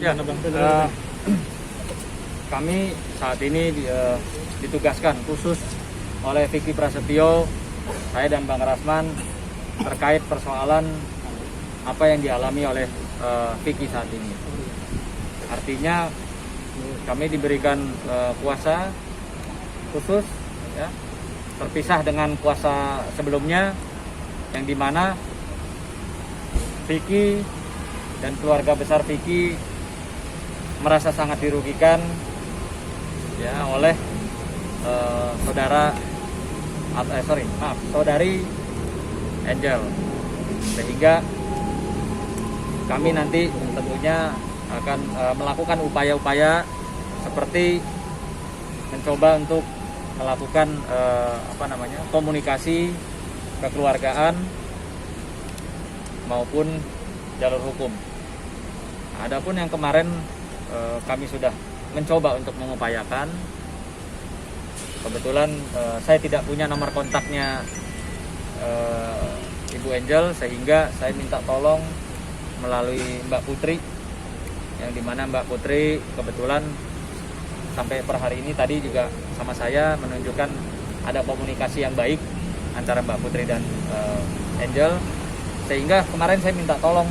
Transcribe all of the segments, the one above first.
Ya, kami saat ini ditugaskan khusus oleh Vicky Prasetyo, saya dan Bang Rasman terkait persoalan apa yang dialami oleh Vicky saat ini. Artinya kami diberikan kuasa khusus, ya, terpisah dengan kuasa sebelumnya, yang dimana Vicky dan keluarga besar Vicky merasa sangat dirugikan, ya, oleh saudari Angel, sehingga kami nanti tentunya akan melakukan upaya-upaya seperti mencoba untuk melakukan komunikasi kekeluargaan maupun jalur hukum. Adapun yang kemarin kami sudah mencoba untuk mengupayakan, kebetulan saya tidak punya nomor kontaknya Ibu Angel, sehingga saya minta tolong melalui Mbak Putri, yang dimana Mbak Putri kebetulan sampai per hari ini tadi juga sama saya menunjukkan ada komunikasi yang baik antara Mbak Putri dan Angel, sehingga kemarin saya minta tolong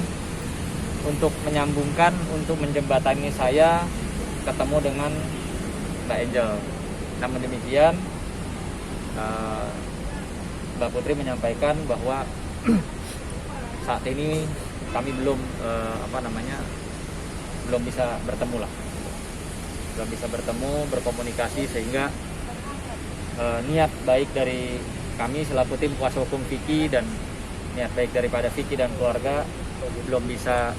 untuk menyambungkan, untuk menjembatani saya ketemu dengan Mbak Angel. Namun demikian Mbak Putri menyampaikan bahwa saat ini kami belum bisa bertemu lah, belum bisa bertemu, berkomunikasi, sehingga niat baik dari kami selaku tim kuasa hukum Vicky dan niat baik daripada Vicky dan keluarga belum bisa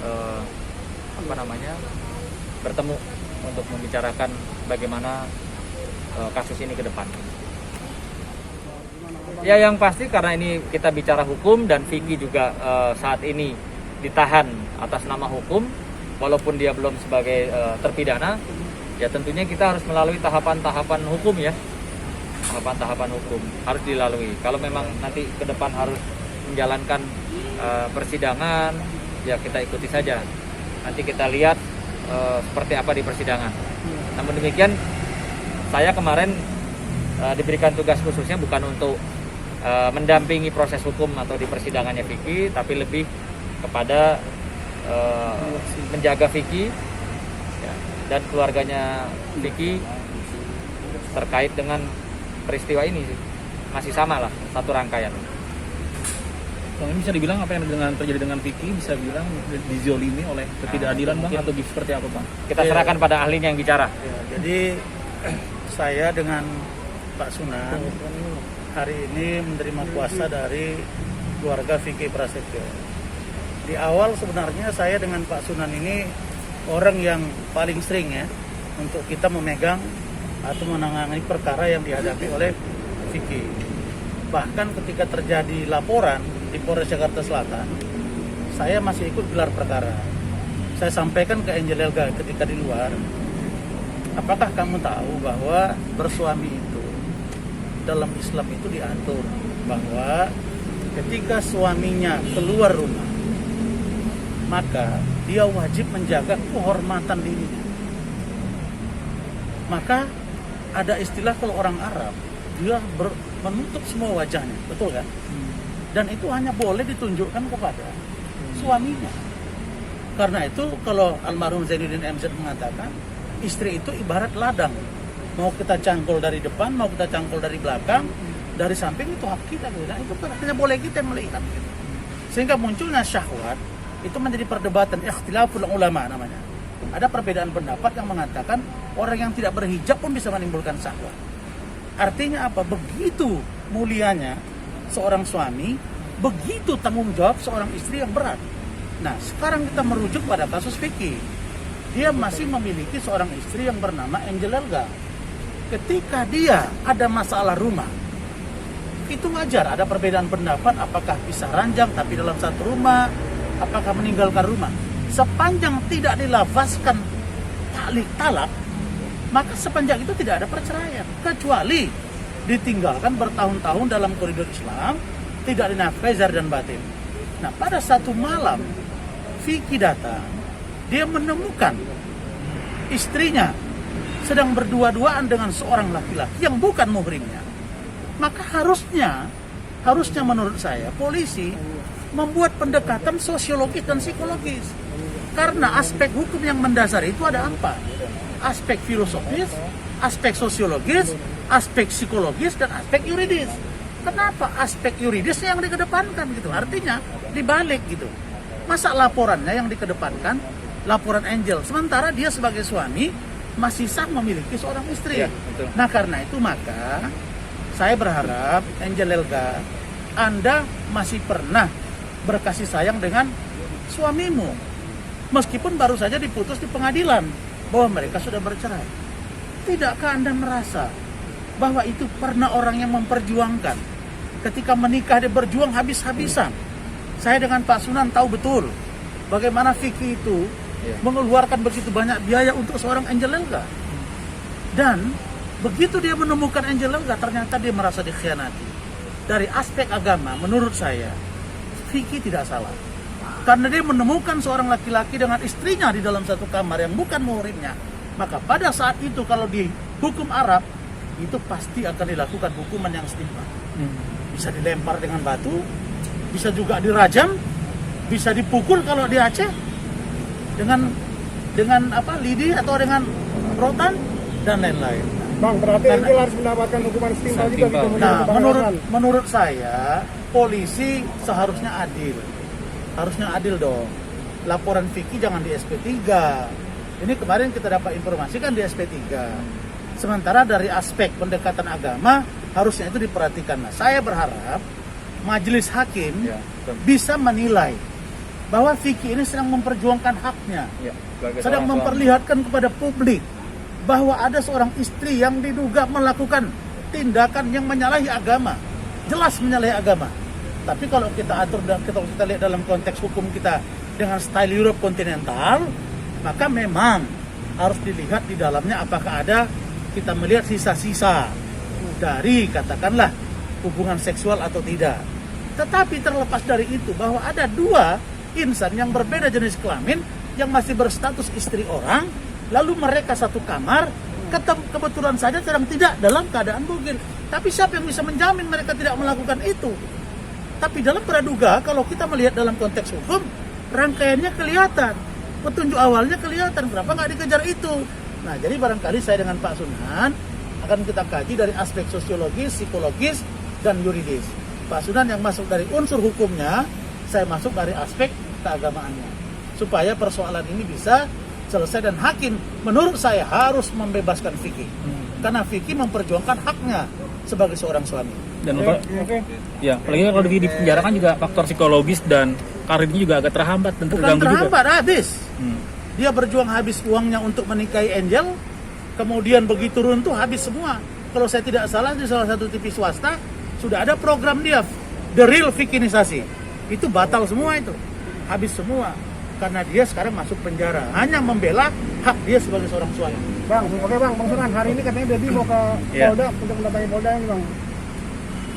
bertemu untuk membicarakan bagaimana kasus ini ke depan. Ya, yang pasti karena ini kita bicara hukum dan Vicky juga saat ini ditahan atas nama hukum, walaupun dia belum sebagai terpidana, ya tentunya kita harus melalui tahapan-tahapan hukum, ya. Tahapan-tahapan hukum harus dilalui. Kalau memang nanti ke depan harus menjalankan persidangan, ya kita ikuti saja. Nanti kita lihat seperti apa di persidangan. Namun demikian, saya kemarin diberikan tugas khususnya bukan untuk mendampingi proses hukum atau di persidangannya Vicky, tapi lebih kepada menjaga Vicky, ya, dan keluarganya Vicky terkait dengan peristiwa ini. Masih sama lah, satu rangkaian. Bang, ini bisa dibilang apa yang terjadi dengan Vicky bisa dibilang dizolimi oleh ketidakadilan, Bang, atau seperti apa, Bang? Kita serahkan pada ahlinya yang bicara. Ya, jadi saya dengan Pak Sunan hari ini menerima kuasa dari keluarga Vicky Prasetyo. Di awal sebenarnya saya dengan Pak Sunan ini orang yang paling sering, ya, untuk kita memegang atau menangani perkara yang dihadapi oleh Vicky. Bahkan ketika terjadi laporan di Polres Jakarta Selatan, saya masih ikut gelar perkara. Saya sampaikan ke Angel Elga ketika di luar, apakah kamu tahu bahwa bersuami itu dalam Islam itu diatur bahwa ketika suaminya keluar rumah, maka dia wajib menjaga kehormatan dirinya. Maka ada istilah kalau orang Arab, dia menutup semua wajahnya, betul kan? Dan itu hanya boleh ditunjukkan kepada suaminya. Karena itu kalau almarhum Zainuddin MZ mengatakan, istri itu ibarat ladang. Mau kita cangkul dari depan, mau kita cangkul dari belakang, dari samping, itu hak kita. Dan itu hanya boleh kita melihat. Sehingga munculnya syahwat, itu menjadi perdebatan, ikhtilaful ulama namanya. Ada perbedaan pendapat yang mengatakan orang yang tidak berhijab pun bisa menimbulkan syahwat. Artinya apa? Begitu mulianya seorang suami, begitu tanggung jawab seorang istri yang berat. Nah, sekarang kita merujuk pada kasus Vicky. Dia masih memiliki seorang istri yang bernama Angel Elga. Ketika dia ada masalah rumah, itu wajar ada perbedaan pendapat apakah bisa ranjang tapi dalam satu rumah, apakah meninggalkan rumah. Sepanjang tidak dilafazkan talak, maka sepanjang itu tidak ada perceraian, kecuali ditinggalkan bertahun-tahun dalam koridor Islam, tidak dinafkahi zahir dan batin. Nah, pada satu malam Vicky datang dia menemukan istrinya sedang berdua-duaan dengan seorang laki-laki yang bukan muhrimnya, maka harusnya menurut saya polisi membuat pendekatan sosiologis dan psikologis. Karena aspek hukum yang mendasar itu ada apa? Aspek filosofis, aspek sosiologis, aspek psikologis, dan aspek yuridis. Kenapa aspek yuridisnya yang dikedepankan gitu? Artinya dibalik gitu. Masa laporannya yang dikedepankan, laporan Angel, sementara dia sebagai suami masih sah memiliki seorang istri. Ya, betul. Nah karena itu maka saya berharap Angel Elga, Anda masih pernah berkasih sayang dengan suamimu. Meskipun baru saja diputus di pengadilan bahwa mereka sudah bercerai. Tidakkah Anda merasa bahwa itu pernah orang yang memperjuangkan? Ketika menikah dia berjuang habis-habisan. Saya dengan Pak Sunan tahu betul bagaimana Vicky itu mengeluarkan begitu banyak biaya untuk seorang Angel Elga. Dan begitu dia menemukan Angel Elga, ternyata dia merasa dikhianati. Dari aspek agama, menurut saya, Vicky tidak salah. Karena dia menemukan seorang laki-laki dengan istrinya di dalam satu kamar yang bukan muhrimnya. Maka pada saat itu kalau di hukum Arab, itu pasti akan dilakukan hukuman yang setimpal. Bisa dilempar dengan batu, bisa juga dirajam, bisa dipukul kalau di Aceh dengan lidi atau dengan rotan dan lain-lain. Bang, berarti Angel harus mendapatkan hukuman setimpal juga gitu. Nah, menurut saya polisi seharusnya adil. Harusnya adil dong. Laporan Vicky jangan di SP3. Ini kemarin kita dapat informasi kan di SP3. Sementara dari aspek pendekatan agama harusnya itu diperhatikan. Nah, saya berharap majelis hakim bisa menilai bahwa Vicky ini sedang memperjuangkan haknya. Sedang memperlihatkan kepada publik bahwa ada seorang istri yang diduga melakukan tindakan yang menyalahi agama. Jelas menyalahi agama. Tapi kalau kita atur dan kita lihat dalam konteks hukum kita dengan style Europe kontinental, maka memang harus dilihat di dalamnya apakah ada, kita melihat sisa-sisa dari katakanlah hubungan seksual atau tidak. Tetapi terlepas dari itu bahwa ada dua insan yang berbeda jenis kelamin yang masih berstatus istri orang, lalu mereka satu kamar, kebetulan saja sedang tidak dalam keadaan bugil. Tapi siapa yang bisa menjamin mereka tidak melakukan itu? Tapi dalam praduga, kalau kita melihat dalam konteks hukum, rangkaiannya kelihatan, petunjuk awalnya kelihatan, kenapa nggak dikejar itu? Nah, jadi barangkali saya dengan Pak Sunan akan kita kaji dari aspek sosiologis, psikologis, dan yuridis. Pak Sunan yang masuk dari unsur hukumnya, saya masuk dari aspek keagamaannya. Supaya persoalan ini bisa selesai dan hakim, menurut saya harus membebaskan Vicky. Karena Vicky memperjuangkan haknya sebagai seorang suami. Dan ya, apalagi kalau di penjara kan juga faktor psikologis dan karirnya juga agak terhambat, tentu bukan terganggu terhambat, juga. habis. Dia berjuang habis uangnya untuk menikahi Angel, kemudian begitu runtuh habis semua. Kalau saya tidak salah di salah satu TV swasta sudah ada program dia, The Real Vickinisasi. Itu batal semua itu, habis semua. Karena dia sekarang masuk penjara, hanya membela hak dia sebagai seorang suami. Bang, oke Bang Sunan, hari ini katanya Baby mau ke Polda untuk mendatangi Polda ini Bang.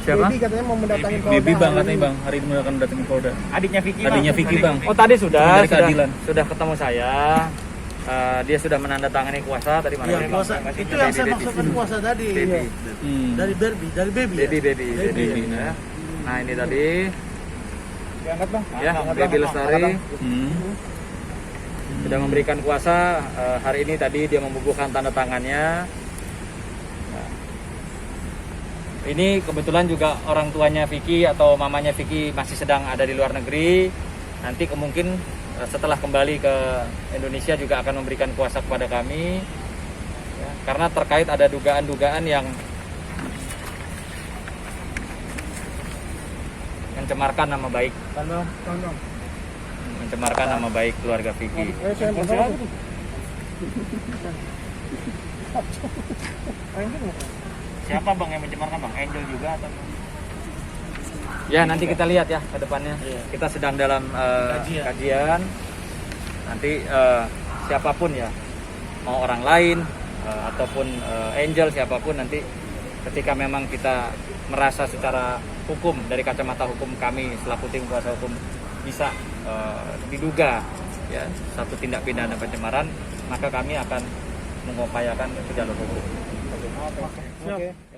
Siapa? Baby katanya mau mendatangi Polda. Baby Bang katanya Bang, hari ini akan mendatangi Polda. Adiknya Vicky. Adiknya Vicky Bang. Oh tadi sudah Dari keadilan. sudah ketemu saya. Dia sudah menandatangani kuasa tadi mana? Ya, kuasa. Itu yang saya maksudkan kuasa tadi. Dari Baby. Baby. Ya. Nah ini tadi Diangkat Bang. ya Baby Lestari sudah memberikan kuasa. Hari ini tadi dia membubuhkan tanda tangannya. Nah, ini kebetulan juga orang tuanya Vicky atau mamanya Vicky masih sedang ada di luar negeri. Nanti kemungkin setelah kembali ke Indonesia juga akan memberikan kuasa kepada kami ya, karena terkait ada dugaan-dugaan yang mencemarkan nama baik keluarga Vicky. Siapa Bang yang mencemarkan Bang? Angel juga atau? Ya nanti kita lihat ya ke depannya. Kita sedang dalam kajian. Nanti siapapun ya, mau orang lain ataupun Angel siapapun, nanti ketika memang kita merasa secara hukum, dari kacamata hukum kami selaku tim kuasa hukum bisa diduga ya satu tindak pidana pencemaran, maka kami akan mengupayakan ke jalur hukum. Oke.